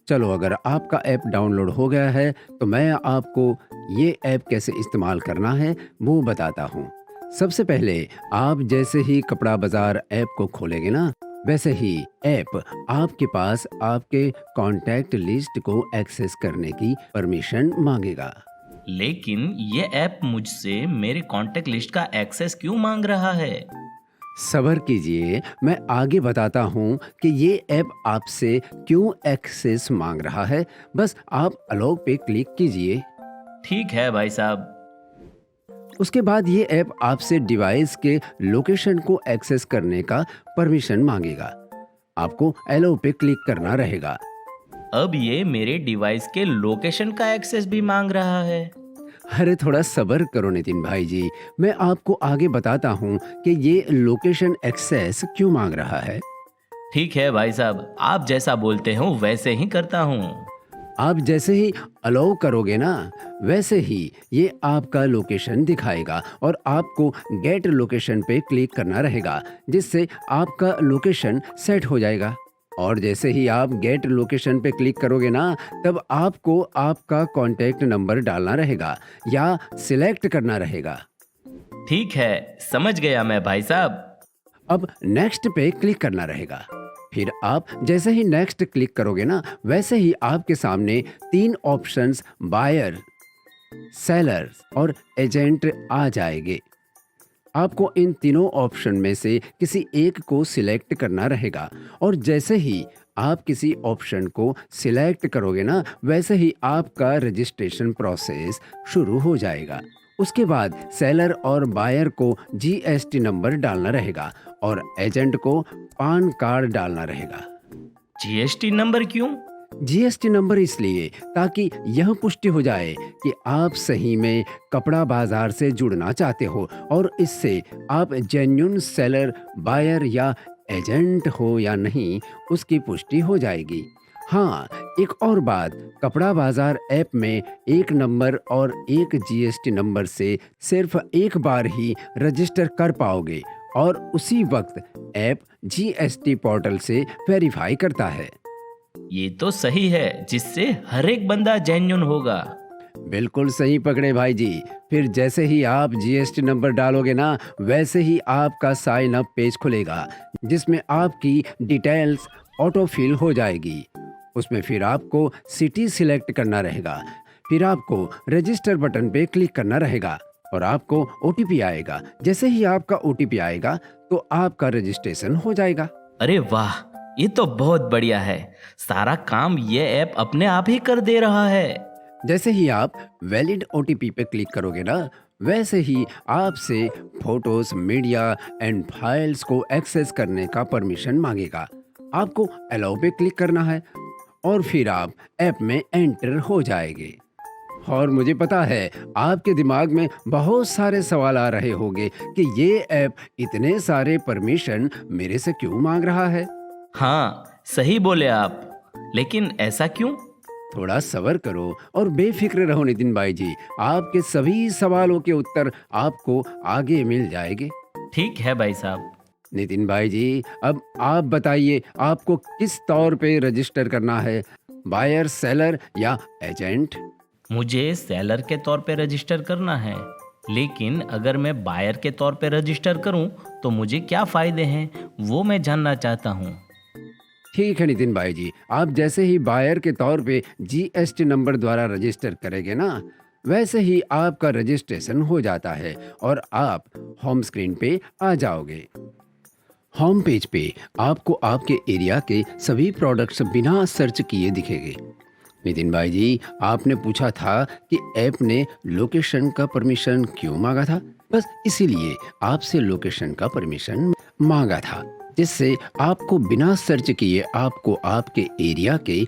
चलो, अगर आपका ऐप डाउनलोड हो गया है तो मैं आपको ये ऐप कैसे इस्तेमाल करना है वो बताता हूँ। सबसे पहले आप जैसे ही कपड़ा बाज़ार ऐप को खोलेंगे ना, वैसे ही ऐप आपके पास आपके कॉन्टैक्ट लिस्ट को एक्सेस करने की परमिशन माँगेगा। लेकिन ये ऐप मुझसे मेरे कॉन्टेक्ट लिस्ट का एक्सेस क्यों मांग रहा है? सब्र कीजिए, मैं आगे बताता हूँ कि ये ऐप आपसे क्यों एक्सेस माँग रहा है। बस आप अलाउ पे क्लिक कीजिए। ठीक है भाई साहब। उसके बाद ये ऐप आपसे डिवाइस के लोकेशन को एक्सेस करने का परमिशन मांगेगा। आपको अलाउ पे क्लिक करना रहेगा। अब ये मेरे डिवाइस के लोकेशन का एक्सेस भी मांग रहा है। अरे थोड़ा सब्र करो नितिन भाई जी, मैं आपको आगे बताता हूँ कि ये लोकेशन एक्सेस क्यों मांग रहा है। ठीक है भाई साहब, आप जैसा बोलते हो वैसे ही करता हूँ। आप जैसे ही अलाउ करोगे ना, वैसे ही ये आपका लोकेशन दिखाएगा और आपको गेट लोकेशन पे क्लिक करना रहेगा, जिससे आपका लोकेशन सेट हो जाएगा। और जैसे ही आप गेट लोकेशन पे क्लिक करोगे ना, तब आपको आपका कॉन्टैक्ट नंबर डालना रहेगा या सिलेक्ट करना रहेगा। ठीक है, समझ गया मैं भाई साहब। अब नेक्स्ट पे क्लिक करना रहेगा। फिर आप जैसे ही नेक्स्ट क्लिक करोगे ना, वैसे ही आपके सामने 3 ऑप्शंस बायर, सेलर और एजेंट आ जाएंगे। आपको इन तीनों ऑप्शन में से किसी एक को सिलेक्ट करना रहेगा और जैसे ही आप किसी ऑप्शन को सिलेक्ट करोगे ना, वैसे ही आपका रजिस्ट्रेशन प्रोसेस शुरू हो जाएगा। उसके बाद सेलर और बायर को जीएसटी नंबर डालना रहेगा और एजेंट को पान कार्ड डालना रहेगा। जीएसटी नंबर क्यों? जीएसटी नंबर इसलिए ताकि यह पुष्टि हो जाए कि आप सही में कपड़ा बाजार से जुड़ना चाहते हो और इससे आप जेन्युइन सेलर, बायर या एजेंट हो या नहीं, उसकी पुष्टि हो जाएगी। हाँ, एक और बात, कपड़ा बाजार ऐप में एक नंबर और एक जीएसटी नंबर से सिर्फ एक बार ही रजिस्टर कर पाओगे और उसी वक्त ऐप जीएसटी पोर्टल से वेरीफाई करता है। ये तो सही है, जिससे हर एक बंदा जेन्युइन होगा। बिल्कुल सही पकड़े भाई जी। फिर जैसे ही आप जीएसटी नंबर डालोगे ना, वैसे ही आपका साइन अप पेज खुलेगा, जिसमें आपकी डिटेल्स ऑटो फिल हो जाएगी। उसमें फिर आपको सिटी सिलेक्ट करना रहेगा। फिर आपको रजिस्टर बटन पे क्लिक करना रहेगा और आपको ओटीपी आएगा। जैसे ही आपका ओटीपी आएगा तो आपका रजिस्ट्रेशन हो जाएगा। अरे वाह, ये तो बहुत बढ़िया है। सारा काम ये ऐप अपने आप ही कर दे रहा है। जैसे ही आप वैलिड ओटीपी पे क्लिक करोगे ना, वैसे ही आपसे फोटोज, मीडिया एंड फाइल्स को एक्सेस करने का परमिशन मांगेगा। आपको अलाउ पे क्लिक करना है और फिर आप ऐप में एंटर हो जाएंगे। और मुझे पता है आपके दिमाग में बहुत सारे सवाल आ रहे होंगे कि ये ऐप इतने सारे परमिशन मेरे से क्यों मांग रहा है। हाँ, सही बोले आप। लेकिन ऐसा क्यों? थोड़ा सब्र करो और बेफिक्र रहो नितिन भाई जी, आपके सभी सवालों के उत्तर आपको आगे मिल जाएंगे। ठीक है भाई साहब। नितिन भाई जी, अब आप बताइए आपको किस तौर पे रजिस्टर करना है, बायर, सेलर या एजेंट? मुझे सेलर के तौर पे रजिस्टर करना है, लेकिन अगर मैं बायर के तौर पे रजिस्टर करूं तो मुझे क्या फ़ायदे हैं, वो मैं जानना चाहता हूं। ठीक है नितिन भाई जी, आप जैसे ही बायर के तौर पे जीएसटी नंबर द्वारा रजिस्टर करेंगे ना, वैसे ही आपका रजिस्ट्रेशन हो जाता है और आप होम स्क्रीन पे आ जाओगे। होम पेज पे आपको आपके एरिया के सभी प्रोडक्ट्स बिना सर्च किए दिखेंगे। नितिन भाई जी, आपने पूछा था कि ऐप ने लोकेशन का परमिशन क्यों मांगा था। बस इसीलिए आपसे लोकेशन का परमिशन मांगा था, जिससे आपको बिना सर्च किए आपको आपके एरिया के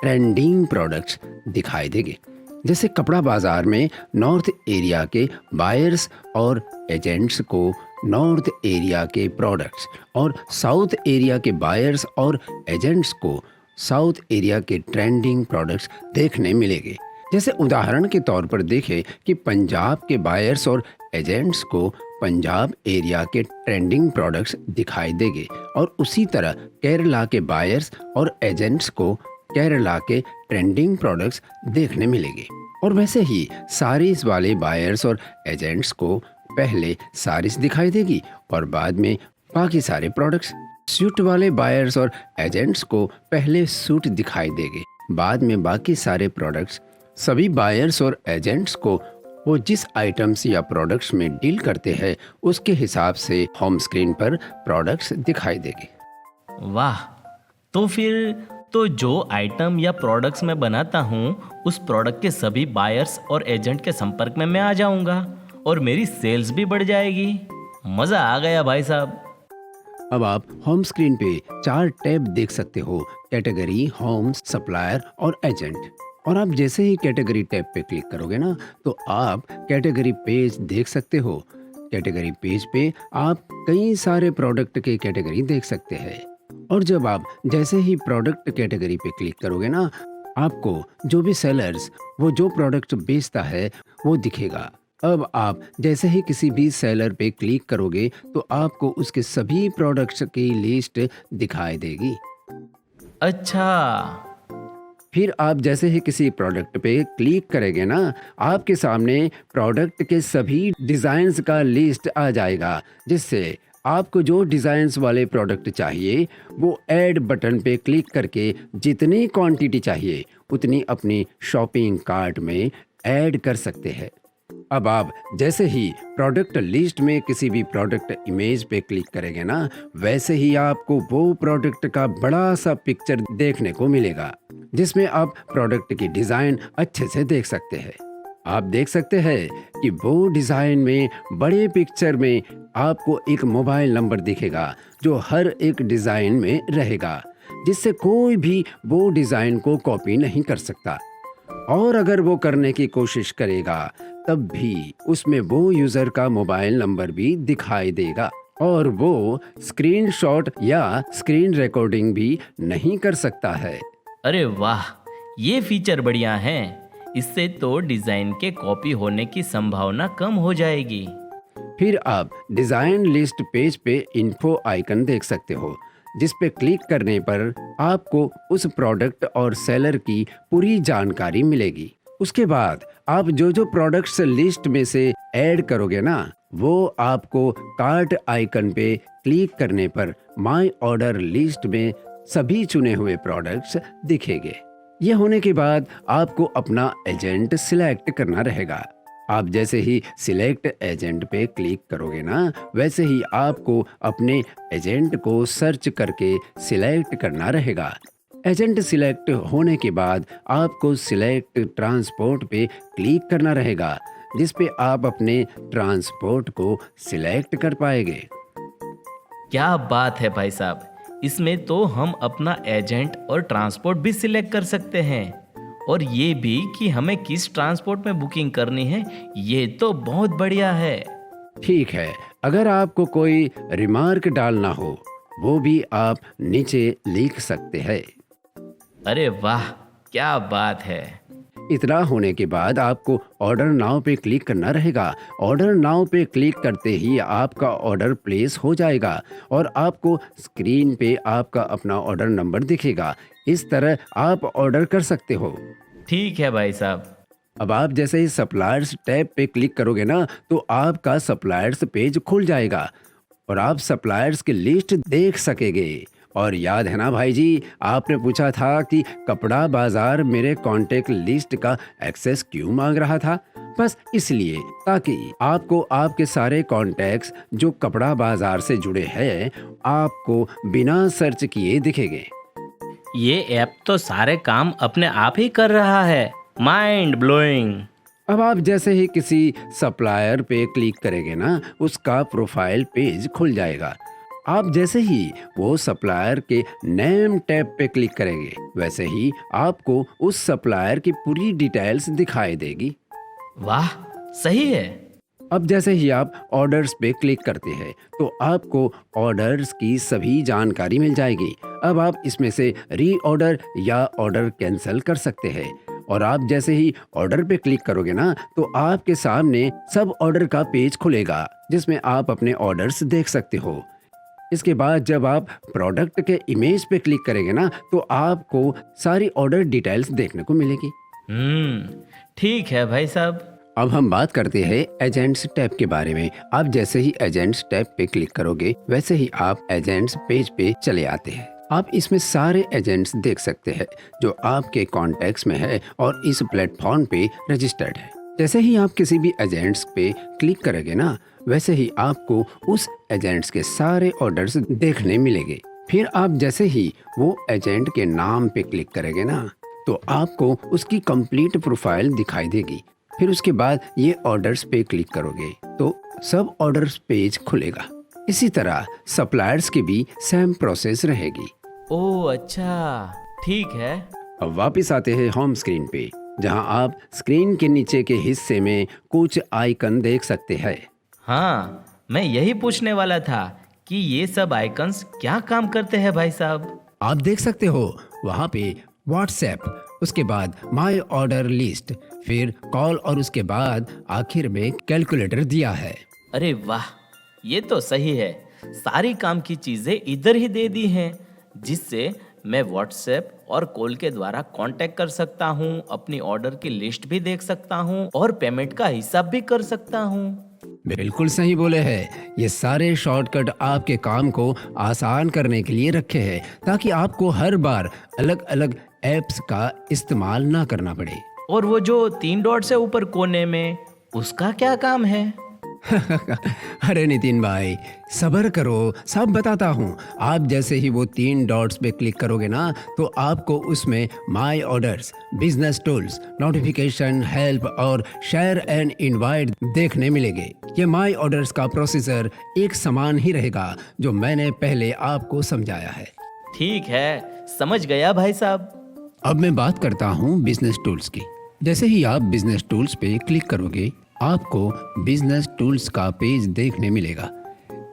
ट्रेंडिंग प्रोडक्ट्स दिखाई देंगे। जैसे कपड़ा बाजार में नॉर्थ एरिया के बायर्स और एजेंट्स को नॉर्थ एरिया के प्रोडक्ट्स और साउथ एरिया के बायर्स और एजेंट्स को साउथ एरिया के ट्रेंडिंग प्रोडक्ट्स देखने मिलेंगे। जैसे उदाहरण के तौर पर देखें कि पंजाब के बायर्स और एजेंट्स को पंजाब एरिया के ट्रेंडिंग प्रोडक्ट्स दिखाई देंगे और उसी तरह केरला के बायर्स और एजेंट्स को केरला के ट्रेंडिंग प्रोडक्ट्स देखने मिलेंगे। और वैसे ही सारीज वाले बायर्स और एजेंट्स को पहले सारीज दिखाई देगी और बाद में बाकी सारे प्रोडक्ट्स। सूट वाले बायर्स और एजेंट्स को पहले सूट दिखाई देंगे, बाद में बाकी सारे प्रोडक्ट्स। सभी बायर्स और एजेंट्स को वो जिस आइटम्स या प्रोडक्ट्स में डील करते हैं उसके हिसाब से होम स्क्रीन पर प्रोडक्ट्स दिखाई देंगे। वाह, तो फिर तो जो आइटम या प्रोडक्ट्स मैं बनाता हूँ उस प्रोडक्ट के सभी बायर्स और एजेंट के संपर्क में मैं आ जाऊँगा और मेरी सेल्स भी बढ़ जाएगी। मज़ा आ गया भाई साहब। अब आप होम स्क्रीन पे 4 टैब देख सकते हो, कैटेगरी, होम, सप्लायर और एजेंट। और आप जैसे ही कैटेगरी टैब पे क्लिक करोगे ना तो आप कैटेगरी पेज देख सकते हो। कैटेगरी पेज पे आप कई सारे प्रोडक्ट के कैटेगरी देख सकते हैं। और जब आप जैसे ही प्रोडक्ट कैटेगरी पे क्लिक करोगे ना, आपको जो भी सेलर्स वो जो प्रोडक्ट बेचता है वो दिखेगा। अब आप जैसे ही किसी भी सेलर पे क्लिक करोगे तो आपको उसके सभी प्रोडक्ट्स की लिस्ट दिखाई देगी। अच्छा, फिर आप जैसे ही किसी प्रोडक्ट पे क्लिक करेंगे ना, आपके सामने प्रोडक्ट के सभी डिज़ाइंस का लिस्ट आ जाएगा, जिससे आपको जो डिज़ाइंस वाले प्रोडक्ट चाहिए वो ऐड बटन पे क्लिक करके जितनी क्वांटिटी चाहिए उतनी अपनी शॉपिंग कार्ट में ऐड कर सकते हैं। अब आप जैसे ही प्रोडक्ट लिस्ट में किसी भी प्रोडक्ट इमेज पे क्लिक करेंगे ना, वैसे ही आपको वो प्रोडक्ट का बड़ा सा पिक्चर देखने को मिलेगा, जिसमें आप प्रोडक्ट की डिज़ाइन अच्छे से देख सकते हैं। आप देख सकते हैं कि वो डिज़ाइन में बड़े पिक्चर में आपको एक मोबाइल नंबर दिखेगा जो हर एक डिज़ाइन में रहेगा, जिससे कोई भी वो डिज़ाइन को कॉपी नहीं कर सकता। और अगर वो करने की कोशिश करेगा तब भी उसमें वो यूज़र का मोबाइल नंबर भी दिखाई देगा और वो स्क्रीनशॉट या स्क्रीन रिकॉर्डिंग भी नहीं कर सकता है। अरे वाह, ये फीचर बढ़िया है। इससे तो डिज़ाइन के कॉपी होने की संभावना कम हो जाएगी। फिर आप डिज़ाइन लिस्ट पेज पे इन्फो आइकन देख सकते हो, जिस पे क्लिक करने पर आपको उस प्रोडक्ट और सेलर की पूरी जानकारी मिलेगी। उसके बाद आप जो जो प्रोडक्ट्स लिस्ट में से ऐड करोगे ना, वो आपको कार्ट आइकन पे क्लिक करने पर माय ऑर्डर लिस्ट में सभी चुने हुए प्रोडक्ट्स दिखेंगे। ये होने के बाद आपको अपना एजेंट सिलेक्ट करना रहेगा। आप जैसे ही सिलेक्ट एजेंट पे क्लिक करोगे ना, वैसे ही आपको अपने एजेंट को सर्च करके सिलेक्ट करना रहेगा। एजेंट सिलेक्ट होने के बाद आपको सिलेक्ट ट्रांसपोर्ट पे क्लिक करना रहेगा, जिस पे आप अपने ट्रांसपोर्ट को सिलेक्ट कर पाएंगे। क्या बात है भाई साहब, इसमें तो हम अपना एजेंट और ट्रांसपोर्ट भी सिलेक्ट कर सकते हैं और ये भी कि हमें किस ट्रांसपोर्ट में बुकिंग करनी है। ये तो बहुत बढ़िया है। ठीक है, अगर आपको कोई रिमार्क डालना हो वो भी आप नीचे लिख सकते हैं। अरे वाह, क्या बात है। इतना होने के बाद आपको ऑर्डर नाउ पे क्लिक करना रहेगा। ऑर्डर नाउ पे क्लिक करते ही आपका ऑर्डर प्लेस हो जाएगा और आपको स्क्रीन पे आपका अपना ऑर्डर नंबर दिखेगा। इस तरह आप ऑर्डर कर सकते हो। ठीक है भाई साहब। अब आप जैसे ही सप्लायर्स टैब पे क्लिक करोगे ना, तो आपका सप्लायर्स पेज खुल जाएगा और आप सप्लायर्स की लिस्ट देख सकेंगे। और याद है ना भाई जी, आपने पूछा था कि कपड़ा बाजार मेरे कॉन्टेक्ट लिस्ट का एक्सेस क्यों मांग रहा था? बस इसलिए ताकि आपको आपके सारे कॉन्टैक्ट्स जो कपड़ा बाजार से जुड़े हैं आपको बिना सर्च किए दिखेंगे। ये ऐप तो सारे काम अपने आप ही कर रहा है। Mind blowing. अब आप जैसे ही किसी सप्लायर पे क्लिक करेंगे ना, उसका प्रोफाइल पेज खुल जाएगा। आप जैसे ही वो सप्लायर के नेम टैब पे क्लिक करेंगे, वैसे ही आपको उस सप्लायर की पूरी डिटेल्स दिखाई देगी। वाह, सही है। अब जैसे ही आप ऑर्डर्स पे क्लिक करते हैं तो आपको ऑर्डर्स की सभी जानकारी मिल जाएगी। अब आप इसमें से रीऑर्डर या ऑर्डर कैंसिल कर सकते हैं। और आप जैसे ही ऑर्डर पे क्लिक करोगे ना, तो आपके सामने सब ऑर्डर का पेज खुलेगा, जिसमें आप अपने ऑर्डर्स देख सकते हो। इसके बाद जब आप प्रोडक्ट के इमेज पे क्लिक करेंगे ना, तो आपको सारी ऑर्डर डिटेल्स देखने को मिलेगी। ठीक है भाई साहब। अब हम बात करते हैं एजेंट्स टैब के बारे में। आप जैसे ही एजेंट्स टैब पे क्लिक करोगे, वैसे ही आप एजेंट्स पेज पे चले आते हैं। आप इसमें सारे एजेंट्स देख सकते हैं जो आपके कॉन्टैक्ट्स में है और इस प्लेटफॉर्म पे रजिस्टर्ड है। जैसे ही आप किसी भी एजेंट्स पे क्लिक करेंगे ना, वैसे ही आपको उस एजेंट्स के सारे ऑर्डर्स देखने मिलेंगे। फिर आप जैसे ही वो एजेंट के नाम पे क्लिक करेंगे ना, तो आपको उसकी कंप्लीट प्रोफाइल दिखाई देगी। फिर उसके बाद ये ऑर्डर्स पे क्लिक करोगे तो सब ऑर्डर्स पेज खुलेगा। इसी तरह सप्लायर्स की भी सेम प्रोसेस रहेगी। ओह अच्छा, ठीक है। अब वापस आते हैं होम स्क्रीन पे, जहां आप स्क्रीन के नीचे के हिस्से में कुछ आइकन देख सकते हैं। हाँ, मैं यही पूछने वाला था कि ये सब आइकन्स क्या काम करते हैं भाई साहब। आप देख सकते हो वहां पे व्हाट्सएप, उसके बाद माय ऑर्डर लिस्ट, फिर कॉल और उसके बाद आखिर में कैलकुलेटर दिया है। अरे वाह, ये तो सही है। सारी काम की चीजें इधर ही दे दी हैं, जिससे मैं व्हाट्सएप और कॉल के द्वारा कांटेक्ट कर सकता हूँ, अपनी ऑर्डर की लिस्ट भी देख सकता हूँ और पेमेंट का हिसाब भी कर सकता हूँ। बिल्कुल सही बोले हैं। ये सारे शॉर्टकट आपके काम को आसान करने के लिए रखे हैं, ताकि आपको हर बार अलग अलग ऐप्स का इस्तेमाल ना करना पड़े। और वो जो 3 डॉट से ऊपर कोने में, उसका क्या काम है? अरे नितिन भाई, सब्र करो, सब बताता हूँ। आप जैसे ही वो 3 डॉट्स पे क्लिक करोगे ना, तो आपको उसमें my orders, business tools, notification, help और शेयर एंड इनवाइट देखने मिलेंगे। ये माय ऑर्डर्स का प्रोसीजर एक समान ही रहेगा जो मैंने पहले आपको समझाया है। ठीक है, समझ गया भाई साहब। अब मैं बात करता हूँ बिजनेस टूल्स की। जैसे ही आप बिजनेस टूल्स पे क्लिक करोगे, आपको बिजनेस टूल्स का पेज देखने मिलेगा।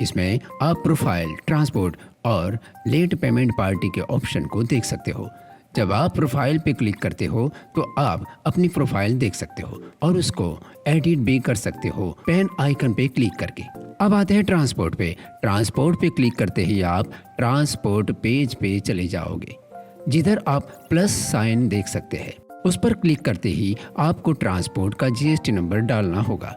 इसमें आप प्रोफाइल, ट्रांसपोर्ट और लेट पेमेंट पार्टी के ऑप्शन को देख सकते हो। जब आप प्रोफाइल पे क्लिक करते हो तो आप अपनी प्रोफाइल देख सकते हो और उसको एडिट भी कर सकते हो पेन आइकन पे क्लिक करके। अब आते हैं ट्रांसपोर्ट पे। ट्रांसपोर्ट पे क्लिक करते ही आप ट्रांसपोर्ट पेज पे चले जाओगे, जिधर आप प्लस साइन देख सकते हैं। उस पर क्लिक करते ही आपको ट्रांसपोर्ट का जीएसटी नंबर डालना होगा।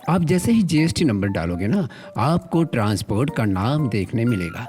आप जैसे ही जीएसटी नंबर डालोगे ना, आपको ट्रांसपोर्ट का नाम देखने मिलेगा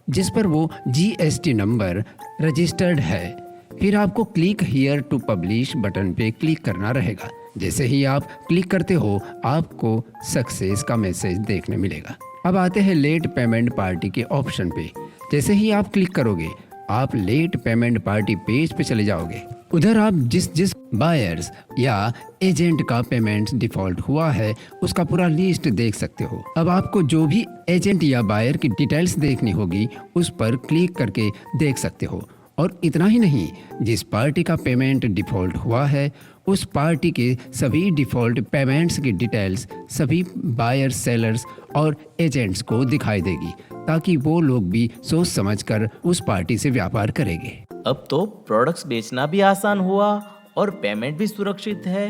जिस पर वो जीएसटी नंबर रजिस्टर्ड है। फिर आपको click here to publish button पे क्लिक करना रहेगा। जैसे ही आप क्लिक करते हो, आपको सक्सेस का मैसेज देखने मिलेगा। अब आते हैं लेट पेमेंट पार्टी के ऑप्शन पे। जैसे ही आप क्लिक करोगे, आप लेट पेमेंट पार्टी पेज पे चले जाओगे। उधर आप जिस बायर्स या एजेंट का पेमेंट डिफॉल्ट हुआ है, उसका पूरा लिस्ट देख सकते हो। अब आपको जो भी एजेंट या बायर की डिटेल्स देखनी होगी, उस पर क्लिक करके देख सकते हो। और इतना ही नहीं, जिस पार्टी का पेमेंट डिफॉल्ट हुआ है, उस पार्टी के सभी डिफॉल्ट पेमेंट्स की डिटेल्स सभी बायर्स, सेलर्स और एजेंट्स को दिखाई देगी, ताकि वो लोग भी सोच समझकर उस पार्टी से व्यापार करेंगे। अब तो प्रोडक्ट्स बेचना भी आसान हुआ और पेमेंट भी सुरक्षित है।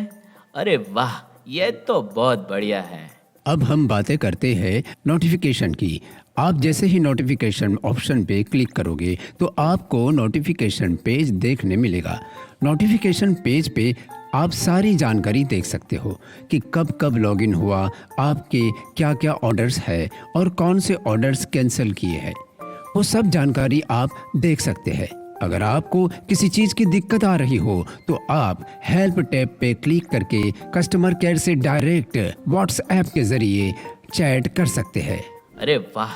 अरे वाह, ये तो बहुत बढ़िया है। अब हम बातें करते हैं नोटिफिकेशन की। आप जैसे ही नोटिफिकेशन ऑप्शन पे क्लिक करोगे, तो आपको नोटिफिकेशन पेज देखने मिलेगा। नोटिफिकेशन पेज पे आप सारी जानकारी देख सकते हो कि कब कब लॉगिन हुआ, आपके क्या क्या ऑर्डर्स है और कौन से ऑर्डर्स कैंसिल किए हैं। वो सब जानकारी आप देख सकते हैं। अगर आपको किसी चीज़ की दिक्कत आ रही हो, तो आप हेल्प टैब पे क्लिक करके कस्टमर केयर से डायरेक्ट व्हाट्सएप के जरिए चैट कर सकते हैं। अरे वाह,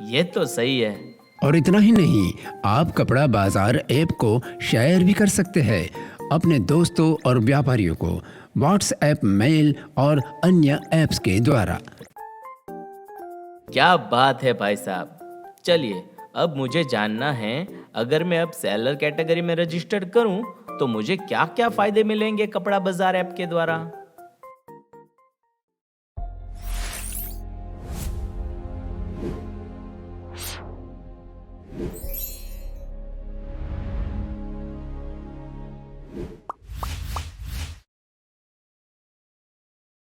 ये तो सही है। और इतना ही नहीं, आप कपड़ा बाजार ऐप को शेयर भी कर सकते हैं अपने दोस्तों और व्यापारियों को व्हाट्सएप, मेल और अन्य ऐप्स के द्वारा। क्या बात है भाई साहब। चलिए, अब मुझे जानना है, अगर मैं अब सेलर कैटेगरी में रजिस्टर करूं तो मुझे क्या क्या फायदे मिलेंगे कपड़ा बाजार ऐप के द्वारा।